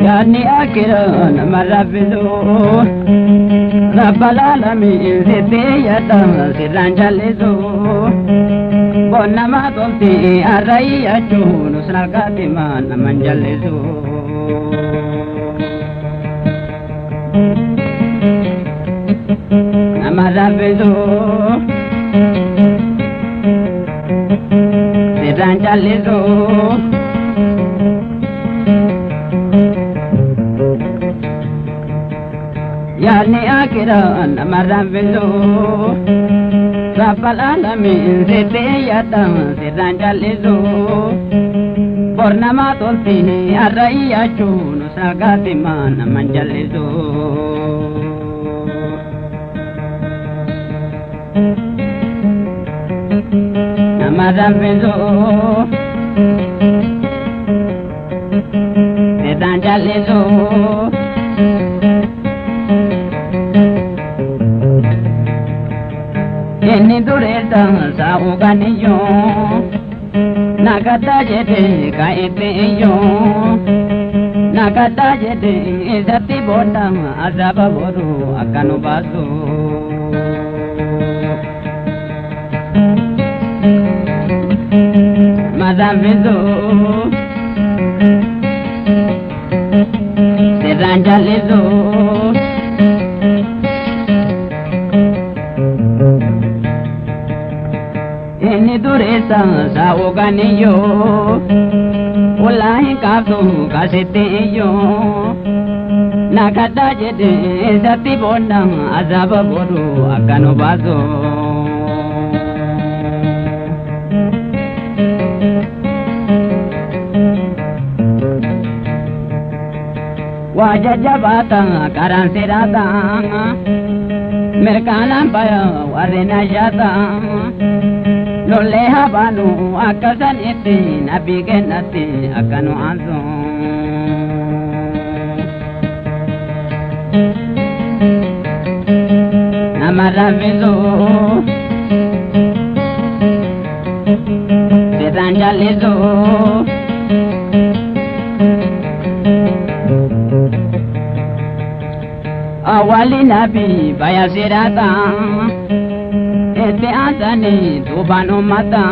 يعني أكرم مرابدو رب العالمين زدية سرا جلسو بونما تلتي أرأيتو نسرا كاتما نمن جلسو مرابدو سرا جلسو يعني أكرم مرابدو رب العالمين زدية سرا جلسو بونما تلتي أرأيتو نسرا كاتما نمن جلسو Namarabizo Sedanjalizo Eni dureta sauganiyo Nagata jete kaiteyo Nagata jete izati boda azaba boru akanu basu Madavizo Sedanjalizo Eni duresa sauganiyo Ulahi kapsu kasiteyo Nakata jede zati boda azaba boru akanu bazo Wajah jabatan karan sirata Merkana paya warna jata Loleha banu akasan iti nabi kenati akanu anso Namarabizo Sedanjalizo Awali nabi baya sirata Ete antani tubano mata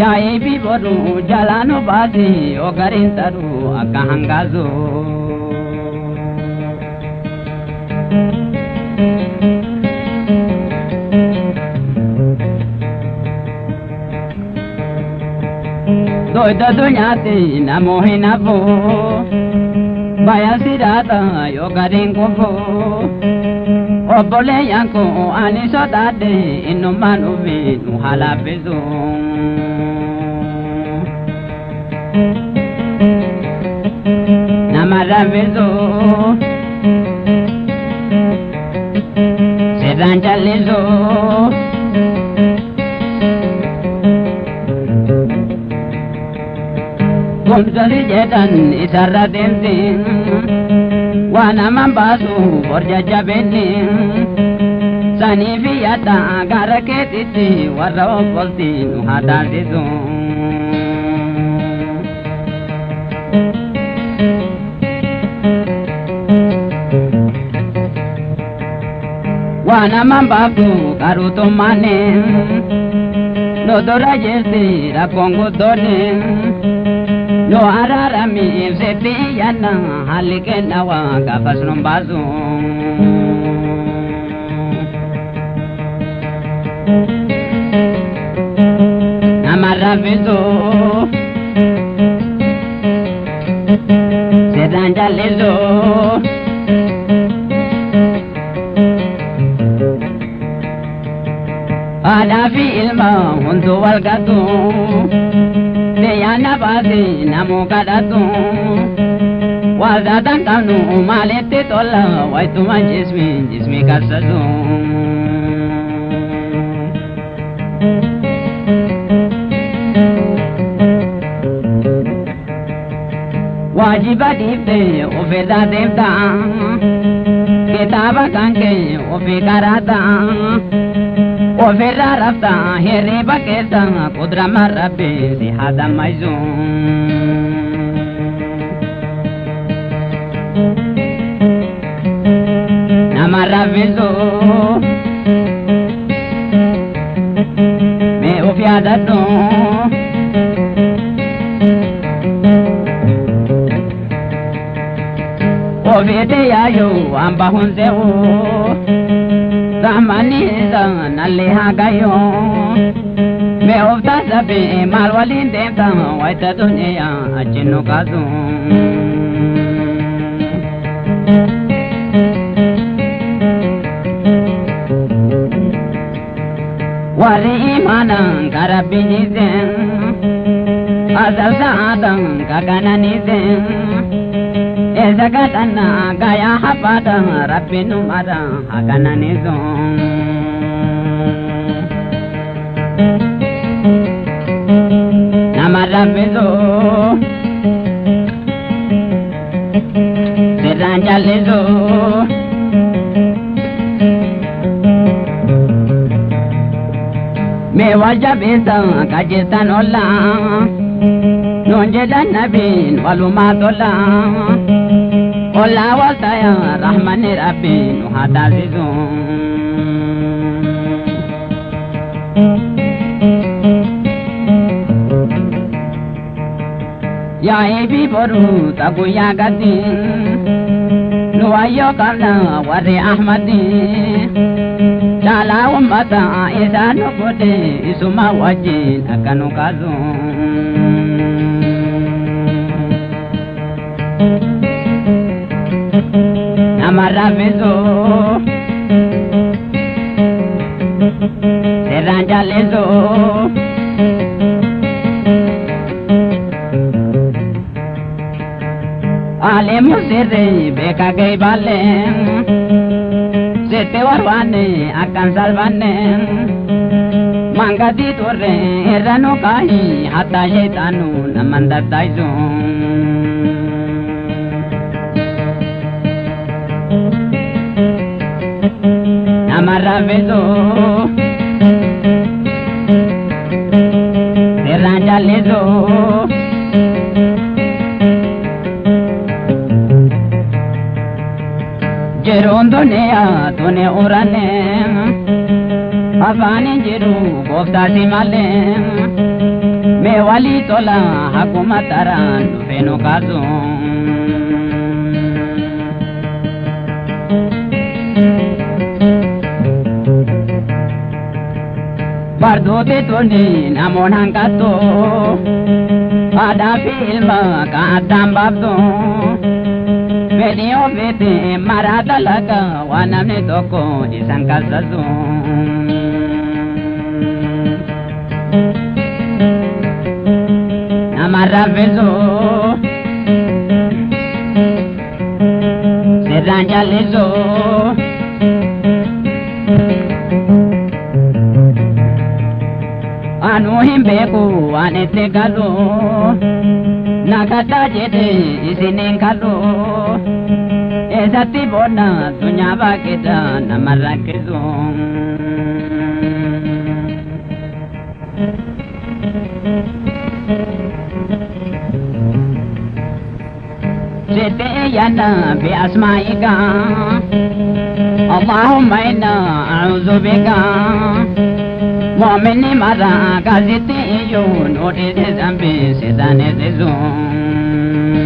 Ya ebi boru jalano basi Ogarin taru akahangazo Doida dunyati namohi nabo Baya sirata yogarin kofo Obole yanko aniso dade inumanu vinu halabezo Namarabezo Sedanjalizo Kumsali jetan isarra temtin Wana mambasu borja jabenin Sani fiyata gara ketiti warra okolti nuhadasisu Wana mambasu karutumane Nodora jesi rakongu donin No ararami seti yana halike nawa kapas numbazu Namarabizo Sedanjalizo Adafi ilma hundu walgatu Deyana basi namu kadatu Wazatan kanu malete tola Waituma jismi kasazu Wajiba dipte ufeda devta Kitaba kanke ufikarata Ofera rafta here baketa kudra marabe si hada maizum namarrafisu me of yaadadhu ofeete yaayu amba hunse'u zamani nalle hagayo me of tasabe mal walin deemta wayta dunya achinu kazu wari imanan karabinisen azal saadan kagananisen ezakatana gaya habada rabbinu mara hagananison namarabbiso seranjaliso me wajabisa kajitan olla nonjedan nabin walumatolla olla waltaya rahmani rabbin hadazizu ya ebi boru taguya gadin nuwayo kabla wari ahmadin Jala ummata isanu kote isuma wajin akanu kazu namarrafisu seranjalisu alimu sirri beka gay balen Sete warwane akan salvane mangati torre erano kahi hatta shaitanu namandadaizo namarrafisu seranjalisu Jerondo nea tone orane afani jeru gofta simale me wali tola hakumataran feno kazo bardo te tone namonan kato ada filma ka adambabdo Video vete marada laga wanamne toko isang kasazo namarrafisu seranjalisu anu himbeku anete galu nakata jete isinin kalu Esati bona dunya bakita namarrakisu Sete yana bi asma'ika Allahumma inna a'udhu bika Mu'mini mara kaziti iyun Udisi zambi sidane zizun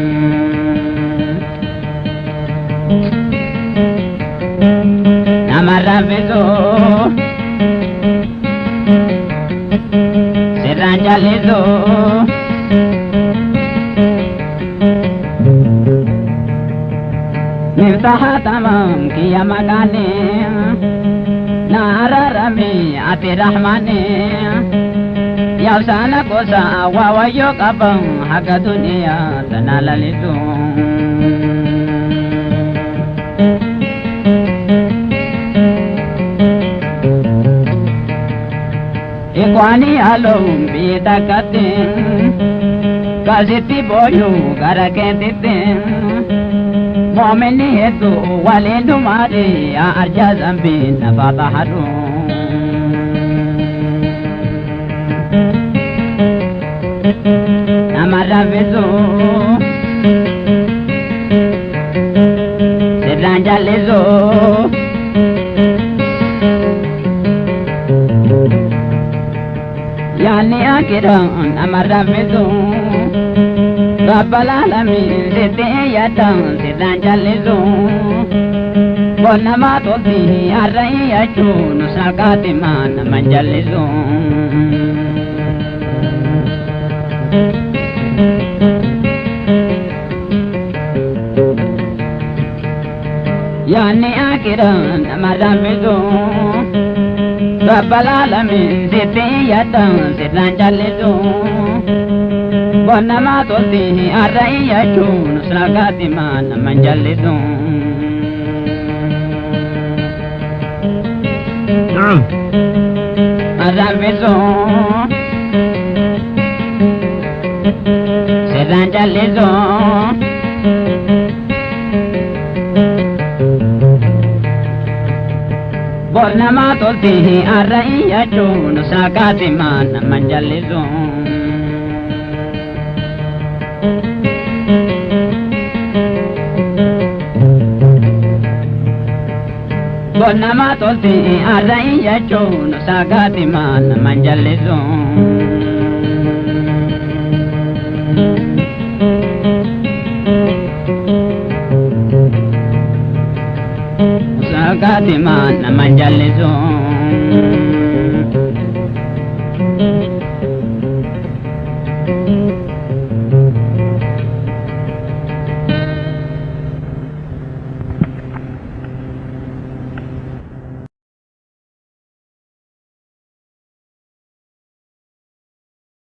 namarrafisu seranjalisu miftaha tamam kiyamakane nararami ati rahmane yausana kosa wawayo kabang haga dunia tanalalisu Ikwani alum bida katin Kasiti boyu karakenditin Mu'mini hetu walindu mari arja zambi nafataharu namarrafisu yaani akiran amarra fitu rabbal alamin sitti yaaddan sirraan callisu bonnama tolti har'a iyyachuun salkaatti maan naman jallisu. yaani akiran amarra fitu rabbal alamin sitti yaaddan sirraan callisu bonnama tolti har'a iyyachuun salkaatti maan naman jallisu. Arrafisu sirraan callisu bonnama tolti har'a iyyachuun salkaatti maan naman jallisu. bonnama tolti har'a iyyachuun salkaatti maan naman jallisu. salkaatti maan naman jallisu.